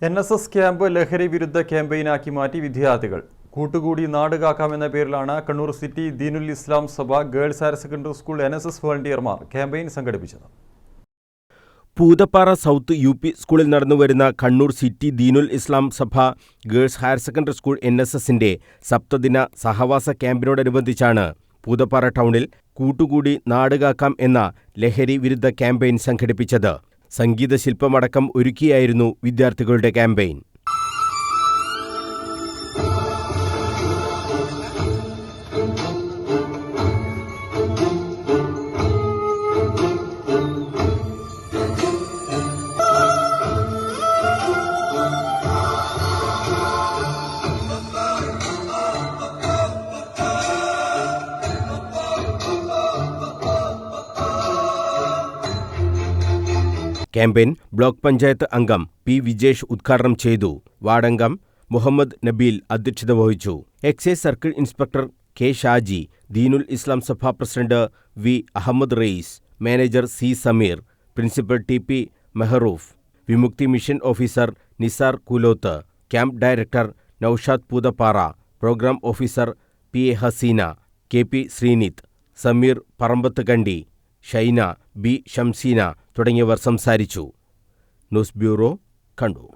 NSS camp ലഹരി വിരുദ്ധ ക്യാമ്പയിനാക്കി മാറ്റി വിദ്യാർത്ഥികൾ. കൂട്ടുകൂടി നാട് കാക്കാമെന്ന പേരിലാണ് Kannur city Deenul Islam Sabha girls higher secondary school NSS വോളണ്ടിയർമാർ ക്യാമ്പയിൻ സംഘടിപ്പിച്ചത്. പൂതപ്പാറ സൗത്ത് UP സ്കൂളിൽ നടന്നുവരുന്ന Kannur city Deenul Islam Sabha girls higher secondary school NSSന്റെ സപ്തദിന സഹവാസ ക്യാമ്പിനോടനുബന്ധിച്ചാണ് പൂതപ്പാറ ടൗണിൽ കൂട്ടുകൂടി നാട് കാക്കാം എന്ന ലഹരി വിരുദ്ധ ക്യാമ്പയിൻ സംഘടിപ്പിച്ചത്. സംഗീത ശില്പമടക്കം ഒരുക്കിയായിരുന്നു വിദ്യാർത്ഥികളുടെ ക്യാമ്പയിൻ. ക്യാമ്പയിൻ ബ്ലോക്ക് പഞ്ചായത്ത് അംഗം P. വിജേഷ് ഉദ്ഘാടനം ചെയ്തു. വാർഡംഗം മുഹമ്മദ് നബീൽ അധ്യക്ഷത വഹിച്ചു. Excise circle inspector K. Shaji, Deenul Islam Sabha president V. Ahammed Rayees, manager C. Sameer, principal TP Mehroof, Vimukthi mission officer Nisar Koolothu, camp director Noushad Poothappara, programme officer P. Haseena, KP Sreenith, Sameer Parambath Kandi, Shaina, B. Shamseena തുടങ്ങിയവർ സംസാരിച്ചു. News bureau, Kannur.